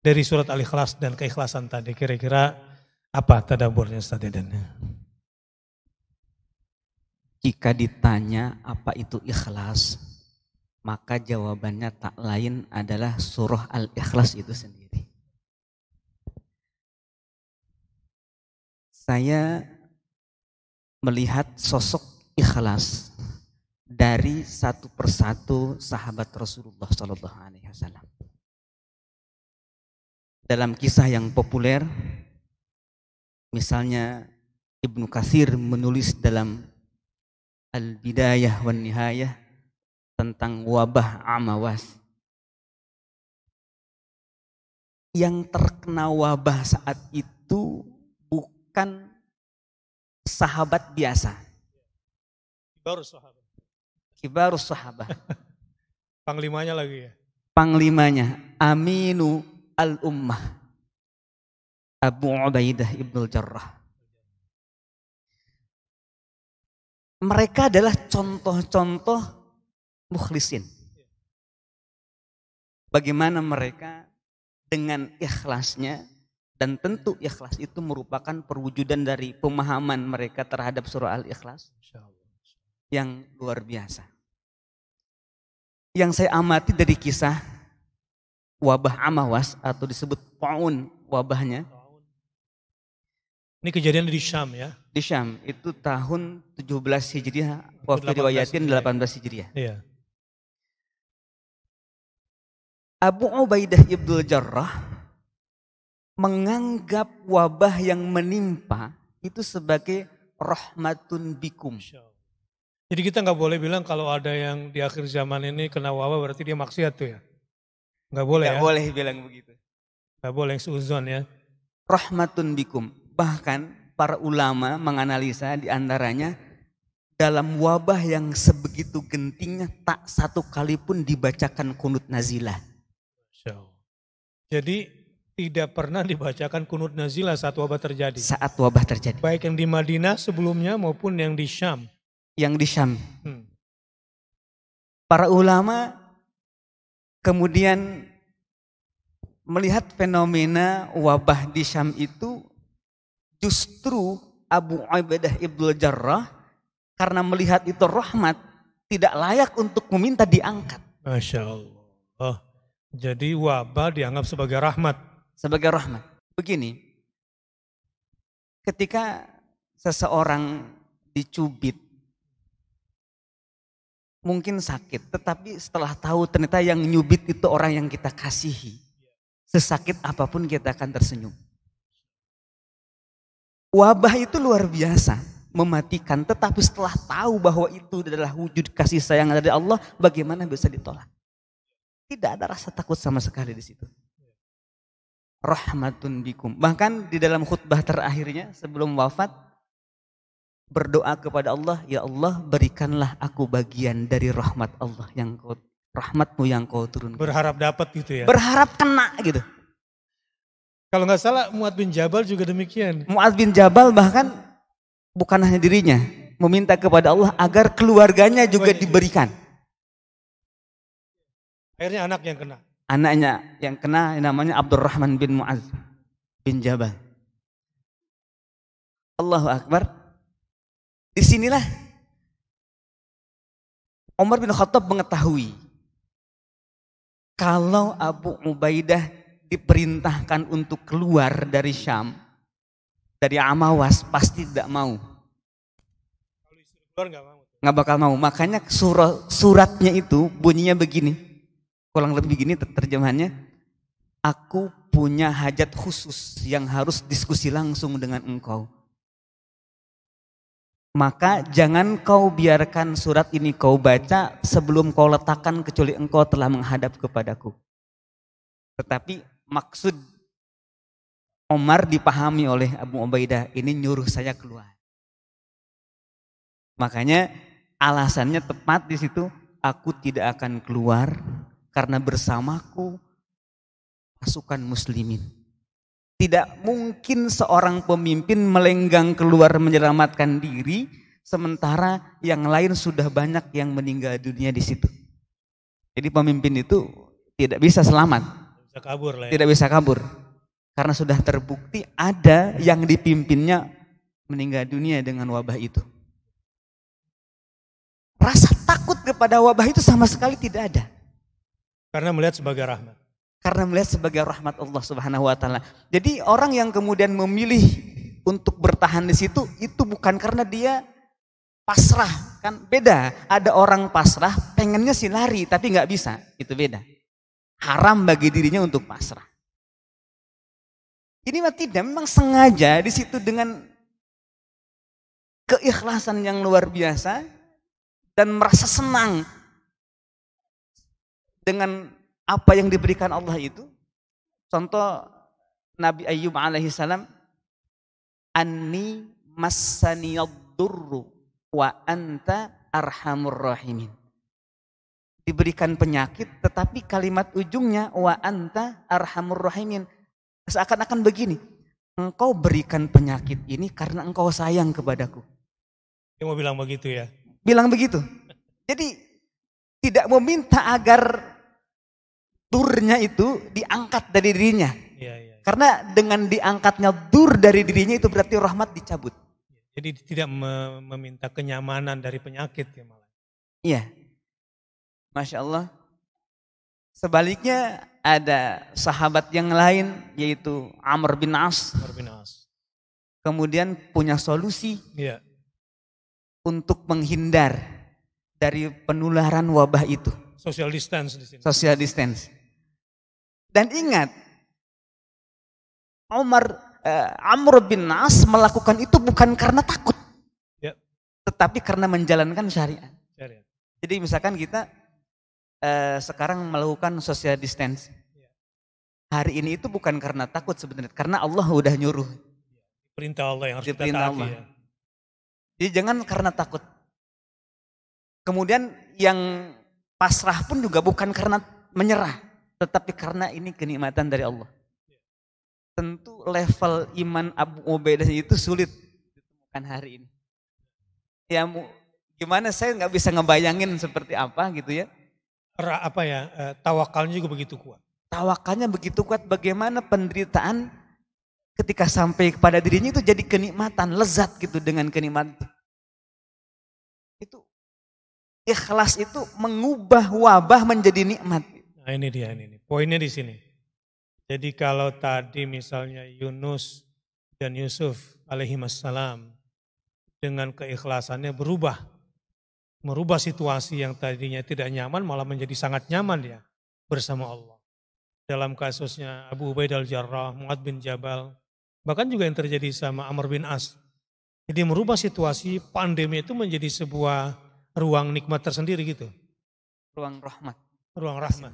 dari surat Al-Ikhlas dan keikhlasan tadi, kira-kira apa tadabburnya Ustaz Deden? Jika ditanya apa itu ikhlas, maka jawabannya tak lain adalah surah Al-Ikhlas itu sendiri. Saya melihat sosok ikhlas dari satu persatu sahabat Rasulullah SAW. Dalam kisah yang populer, misalnya Ibnu Katsir menulis dalam Al-Bidayah wan Nihayah tentang wabah Amawas. Yang terkena wabah saat itu bukan sahabat biasa. Kibarus sahabat. Panglimanya lagi ya? Panglimanya Aminu al-Ummah Abu Ubaidah ibnul Jarrah. Mereka adalah contoh-contoh mukhlisin. Bagaimana mereka dengan ikhlasnya, dan tentu ikhlas itu merupakan perwujudan dari pemahaman mereka terhadap surah Al-Ikhlas yang luar biasa. Yang saya amati dari kisah wabah Amawas atau disebut Ta'un wabahnya. Ini kejadian di Syam ya? Di Syam itu tahun 17 Hijriah, waktu riwayatin 18 Hijriah. Iya. Abu Ubaidah ibnul Jarrah menganggap wabah yang menimpa itu sebagai rahmatun bikum. Jadi kita nggak boleh bilang kalau ada yang di akhir zaman ini kena wabah berarti dia maksiat tuh ya? Nggak boleh ya? Nggak boleh bilang begitu. Nggak boleh yang seuzon ya? Rahmatun bikum. Bahkan para ulama menganalisa di antaranya dalam wabah yang sebegitu gentingnya tak satu kali pun dibacakan kunut nazilah. Jadi tidak pernah dibacakan kunut nazilah saat wabah terjadi? Saat wabah terjadi. Baik yang di Madinah sebelumnya maupun yang di Syam? Yang di Syam. Para ulama kemudian melihat fenomena wabah di Syam itu, justru Abu Ubaidah ibnul Jarrah karena melihat itu rahmat tidak layak untuk meminta diangkat. Masya Allah. Jadi wabah dianggap sebagai rahmat. Sebagai rahmat. Begini, ketika seseorang dicubit, mungkin sakit, tetapi setelah tahu ternyata yang nyubit itu orang yang kita kasihi, sesakit apapun kita akan tersenyum. Wabah itu luar biasa, mematikan, tetapi setelah tahu bahwa itu adalah wujud kasih sayang dari Allah, bagaimana bisa ditolak? Tidak ada rasa takut sama sekali di situ. Rahmatun bikum. Bahkan di dalam khutbah terakhirnya sebelum wafat, berdoa kepada Allah, ya Allah berikanlah aku bagian dari rahmat Allah yang kau, rahmatmu yang kau turunkan. Berharap dapat gitu ya? Berharap kena gitu. Kalau nggak salah Mu'adz bin Jabal juga demikian. Mu'adz bin Jabal bahkan bukan hanya dirinya, meminta kepada Allah agar keluarganya juga diberikan. Akhirnya anak yang kena. Anaknya yang kena namanya Abdurrahman bin Mu'adz bin Jabal. Allahu Akbar. Disinilah Umar bin Khattab mengetahui kalau Abu Ubaidah diperintahkan untuk keluar dari Syam, dari Amawas, pasti tidak mau. Kalau disuruh keluar nggak mau. Nggak bakal mau. Makanya suratnya itu bunyinya begini. Kurang lebih begini terjemahannya. Aku punya hajat khusus yang harus diskusi langsung dengan engkau. Maka jangan kau biarkan surat ini kau baca sebelum kau letakkan kecuali engkau telah menghadap kepadaku. Tetapi maksud Umar dipahami oleh Abu Ubaidah, ini nyuruh saya keluar. Makanya alasannya tepat di situ, aku tidak akan keluar karena bersamaku pasukan muslimin. Tidak mungkin seorang pemimpin melenggang keluar menyelamatkan diri sementara yang lain sudah banyak yang meninggal dunia di situ. Jadi pemimpin itu tidak bisa selamat. Bisa kabur lah ya. Tidak bisa kabur. Karena sudah terbukti ada yang dipimpinnya meninggal dunia dengan wabah itu. Rasa takut kepada wabah itu sama sekali tidak ada. Karena melihat sebagai rahmat. Karena melihat sebagai rahmat Allah Subhanahu wa taala. Jadi orang yang kemudian memilih untuk bertahan di situ itu bukan karena dia pasrah, kan beda. Ada orang pasrah pengennya sih lari tapi nggak bisa, itu beda. Haram bagi dirinya untuk pasrah. Ini mah tidak, memang sengaja di situ dengan keikhlasan yang luar biasa dan merasa senang dengan apa yang diberikan Allah itu. Contoh Nabi Ayyub alaihissalam, anni massaniyad-durru wa anta arhamur rahimin. Diberikan penyakit tetapi kalimat ujungnya wa anta arhamur rahimin. Seakan-akan begini, engkau berikan penyakit ini karena engkau sayang kepadaku. Dia mau bilang begitu ya? Bilang begitu. Jadi tidak meminta agar durnya itu diangkat dari dirinya. Iya. Karena dengan diangkatnya dur dari dirinya itu berarti rahmat dicabut. Jadi tidak meminta kenyamanan dari penyakit ya malah. Iya. Masya Allah. Sebaliknya ada sahabat yang lain yaitu Amr bin As. Kemudian punya solusi untuk menghindar dari penularan wabah itu. Social distance di sini. Social distance. Dan ingat, Amr bin As melakukan itu bukan karena takut, tetapi karena menjalankan syariat. Jadi misalkan kita sekarang melakukan social distance. Hari ini itu bukan karena takut sebenarnya, karena Allah udah nyuruh. Perintah Allah yang harus kita taati. Ya. Jadi jangan karena takut. Kemudian yang pasrah pun juga bukan karena menyerah, tetapi karena ini kenikmatan dari Allah. Tentu level iman Abu Ubaidah itu sulit ditemukan hari ini. Ya gimana, saya nggak bisa ngebayangin seperti apa gitu ya. Tawakalnya juga begitu kuat. Tawakalnya begitu kuat, bagaimana penderitaan ketika sampai kepada dirinya itu jadi kenikmatan, lezat gitu dengan kenikmatan. Itu ikhlas itu mengubah wabah menjadi nikmat. Nah ini dia, ini poinnya di sini. Jadi kalau tadi misalnya Yunus dan Yusuf alaihimassalam dengan keikhlasannya merubah situasi yang tadinya tidak nyaman malah menjadi sangat nyaman ya bersama Allah. Dalam kasusnya Abu Ubaidah al-Jarrah, Mu'adz bin Jabal, bahkan juga yang terjadi sama Amr bin As. Jadi merubah situasi pandemi itu menjadi sebuah ruang nikmat tersendiri gitu. Ruang rahmat. Ruang rahmat.